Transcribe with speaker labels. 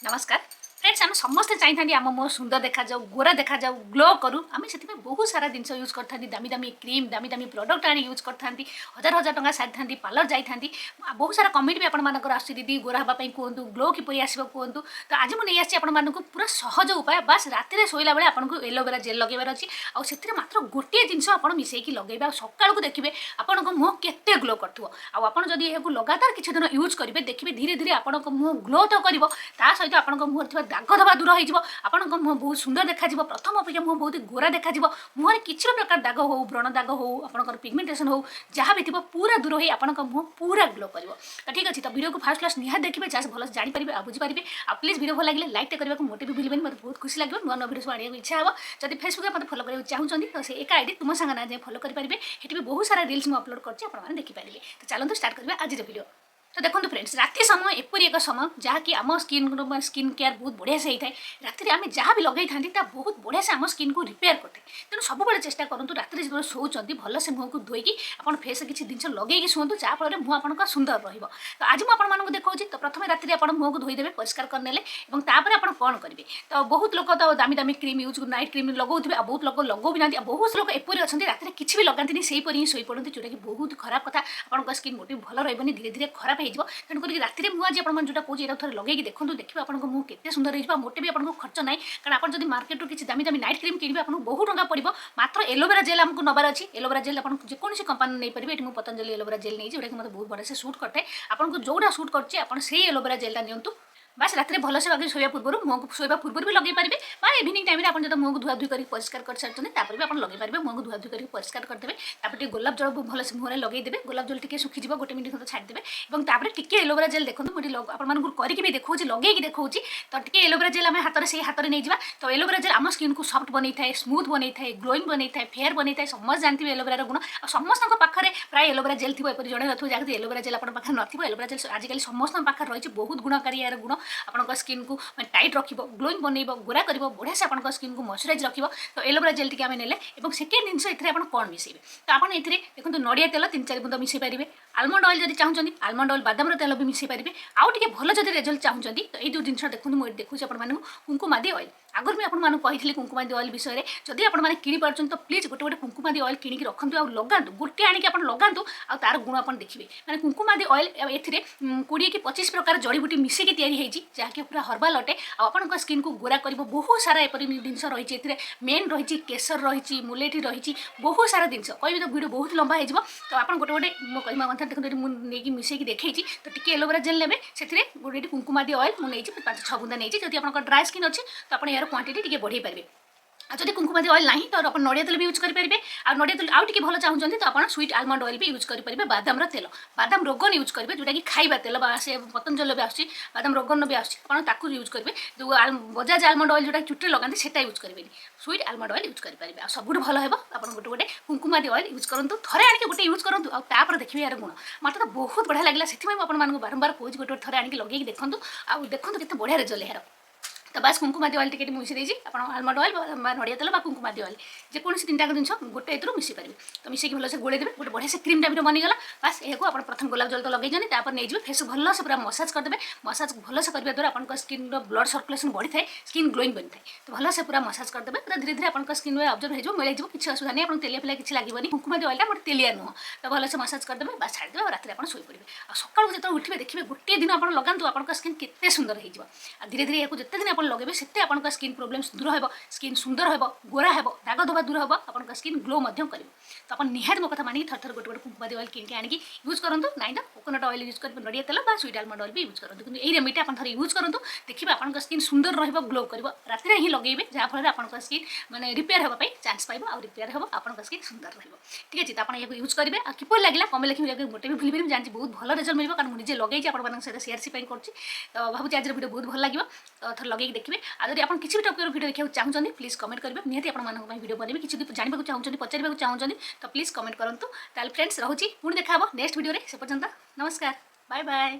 Speaker 1: नमस्कार फ्रेंड्स आम समस्ते चाहिए आम मुह सुंदर देखा जाऊ गोरा देखा जाऊ ग्लो करूँ आम से बहुत सारा जिन यूज करता दामी दामी क्रीम दामी दामी प्रोडक्ट आनी यूज करता हजार हजार टका सारी पार्लर जाती बहुत सारा कमेंट भी आपर आस दीदी गोरा हाँपाई कहतु ग्लो किपर आसो कहतु तो आज मुझे आसी आपको पूरा सहज उपाय बस राति शोला बेले आपको एलोवेरा जेल लगेबार अच्छी आउ मात्र गोटे जिन आप मिसेक लगे सका देखिए आपंक मुह के ग्लो करूँ आपड़ जदि यह लगातार किसी दिन यूज करेंगे देखिए धीरे धीरे आपंक मुह ग्लो तो कर सहित आपंक मुहर दाग धबा दूर हो आपंक मुह बहुत सुंदर देखा प्रथम अपेक्षा मुह बहुत गोरा देखा मुहर किसी प्रकार दाग हो व्रण दाग हो आपंकर पिगमेंटेशन हो जहाँ भी थी पूरा दूर हो आपंक मुह पूरा ग्लो कर तो ठीक अच्छे तो वीडियो को फास्ट क्लास निहार देखिए जहाँ भल जानीपारे आ बुझीपारे आप प्लीज वीडियो भल लगे लाइक करने को मोटे भी भूलें मतलब बहुत खुशी लगे नुआ नुआ वीडियो आने इच्छा हो जब फेसबुक में फॉलो करने चाहूँगी तो एक आईडी तुम सांग ना जाए फॉलो करेंगे भी बहुत सारा रील्स मुझे अपलोड करते देखिपारे तो चलते स्टार्ट करेंगे आज वीडियो तो देखो फ्रेंड्स राति समय एपरी एक समय जहाँकि आम स्किन केयर बहुत बढ़िया से होता है राति आम जहाँ भी लगे था बहुत बढ़िया से आम स्किन को रिपेयर करते तेणु सब चेष्टा करूँ राति जो शोचती भल से मुह को धोईकी आप फेस किसी जिन लगे शुंतु जहाँफल मुह आपका सुंदर रहा तो आज मुझे देखा तो प्रथम राति आप मुह को धोईदेवे परिष्कार करने आप कौन करेंगे तो बहुत लोग तो दामी दामी क्रीम यूज नाइट क्रीम लगाऊे बहुत लोग लगो भी ना बहुत लोग एपरी अच्छा राति किसी भी लगाती से ही शोई पड़ती जोटा कि बहुत खराब कथा आपंक स्किन मोटे भल रही धीरे धीरे खराब तेणुक राति मुझे आज जो कौन थे लगे देखो देखिए आपको मुह के सुंदर हो मोटे भी आपको खर्च ना कारण आप जब मार्केट किसी दामी दामी नाइट क्रीम किणवे आपको बहुत टंका पड़ो मात्र एलोवेरा जेल आमको नबार अच्छी एलोवेरा जेल आप जेकोसी कंपानी नहीं पारे ये पतंजलि एलोवेरा जेल नहीं जोटा कि मतलब बहुत बढ़िया से सूट करते हैं आपको जोड़ा सूट कर एलोवेरा जेलटा नियंतु बस राति भल से लगे शोया पूर्व मुह को शोया पूर्व भी लगे पारे इवनिंग टाइम आप मुह को धुआधुई कर परिष्कार कर सारी भी आप लगे पारे मुह को धुआधुई कर परिष्कार करदे गोलाप जल भल से मुहर लगेदेवे गोलाप जल टी सुखीज गोटे मिनट खत छाड़देवे और टी एलोवेरा जेल देखो मुझे आपको करके भी देखा लगे देखा तो टी एलोवेरा जेल आम हाथ से हाथ में नहीं जावा तो एलोवेरा जेल आम स्किन को सफ्ट बन था स्मूथ बन था ग्लोइंग बन था फेयर बन था समस्त जानते एलोवेरा गुण और समस्त पाखे प्राय एलोवेरा जेल थी जड़े नथिबो जहाँ एलोवेरा जेल आप नथिबो एलोवेरा जेल आजिकल समस्त पाखे रही बहुत गुणकारी यार गुण आपंक स्किन को टाइट रखिबो ग्लोइंग बनइबो गोरा करिबो बढ़िया से आपंक स्किन को मॉइस्चराइज रखिबो तो एलोवेरा जेल टी आम नेले और सेकेंड जिन एथरे आप कौन मिसेबे तो आप देखो नड़िया तेल 3-4 बुंद मिसई पारे आलमंड ऑयल जब चाहते आलमंड ऑयल बादाम तेल भी मिसई पारे आउ टे भल जब रिजल्ट चाहते तो ये जिन देखो मुझे देखुची आपको कुंकुमादी ऑयल आगुरी मुझे कही कुंकुमादी ऑयल विषय में जदि आपने किणी पार्टी तो प्लीज गोटे गोटे कुंकुमादी ऑयल किणी रखु और लगातु गोटे आणिक लगातु आ तार गुण आप देखिए मैंने कुंकुमादी ऑयल ए 20 कि 25 प्रकार जड़ीबूटी मिसेक जहाँकि पूरा हर्बाल अटे आपंक स्किन को गोरा कर बहुत सारा एपरी जिन रही मेन रही केसर रही मुलेठी रही बहुत सारा जिन कह तो वीडियो बहुत लंबा हो तो आप गोटे गोटे मो कहवा कथा देखते मुझे मिसेक देखी तो टी एलोवेरा जेल ने से गोटे कुंकुमादी ऑयल मुझे 5-6 बुंदा नहीं जब आप ड्राई स्किन अच्छी तो आप यार क्वांटिटी टी बढ़े पारे जब कुंकुमादी ऑयल नहीं तो आप नड़िया तेल भी यूज करेंगे आ नड़िया तेल आउ टे भल चाहते तो आप स्वीट आलमंड ऑयल भी यूज करेंगे बादाम तेल बादाम रोगन यूज करेंगे जोटा कि खाଇବା तेल से पतंजल भी आस बादाम रोगन भी आपको यूज करेंगे जो बजाज आलमंड ऑयल जोटा चुटे लगाते से यूज करेंगे स्वीट आलमंड ऑयल यूज करेंगे आ सब भल है आप गोटे गोटे कुंकुमादी ऑयल यूज करूँ थे आने गोटे यूज करूँ आपर देखिए यार गुण मत तो बहुत बढ़िया लगे से आपको बारंबार कौच गोटे थे आने लगे देखूँ आ देखो के बढ़िया रिजल्ट यार तो बस कुंकुमादी ऑयल टिके मिसई देजी आप आलमंड ऑयल नड़िया तेल कुंकुमादी ऑयल जेकोसी 3 जिन गोटे एथरू मिसई पारे तो मिसेक भल से गोड़े देवे गोटे बढ़िया से क्रीम टाइप बनीगला बस यह आप प्रथम गोलाप जल तो लगे नहीं फेस भल से पूरा मसाज करदे मसाज भल से करने द्वारा आप स्किन ब्लड सर्कुलेशन बढ़ी था स्किन ग्लोइंग बनी था तो भल से पूरा मसाज करदे पूरा धीरे धीरे आप स्किन में ऑब्जर्व हो मिल जाए किसी असुविधा नहीं आप तेलिया फिलिया किसी लगे कुंकुमादी ऑयल मोटे तेलिया नुह तो भल से मसाज करदे बस छाड़दे और रात आप शोपड़े और सकाल जो उठे देखिए गोटे दिन आप लगातु आप स्किन के सुंदर हो धीरे धीरे यहाँ जिते दिन आप लगे से आप स्किन प्रोब्लेम दूर हो स्किन सुंदर हो गोरा हो दाग धबा दूर हो आप स्किन ग्लो कर तो आप निहाती मो कथा मानिक थर थर गोटे गोटे कुंकुमादी ऑयल किन आनिक यूज करूँ ना तो कोकोनट ऑयल यूज करेंगे नड़िया तेल स्वीट आलमंड ऑयल भी यूज करूँ कि ये रेमेडी आप थे यूज करूँ देखिए आप स्किन सुंदर रहा ग्लो कर राति ही लगे जहाँफल आप स्किन मैंने रिपेयर होगापी चान्स पाइब आ रिपेयर हो आप स्किन सुंदर रहा ठीक है तो आप यूज करेंगे आ किपर लगे कमेंट लिखिए गोटे भी भूल जानते बहुत भल रिजल्ट मिले कारण मुझे लगे आप शेयर कर तो भावी आज वीडियो बहुत भल लगे तो थे लगे देखिए आज आप किसी भी टॉपिक वीडियो देखा चाहते प्लीज कमेंट करेंगे निहाती आप वीडियो बनइबे किसी जानवा चाहते पचार चाहते तो प्लीज कमेंट करूँ ताल फ्रेंड्स रोची पुणी देखा नेक्स्ट वीडियो से पर्यंत नमस्कार बाय बाय।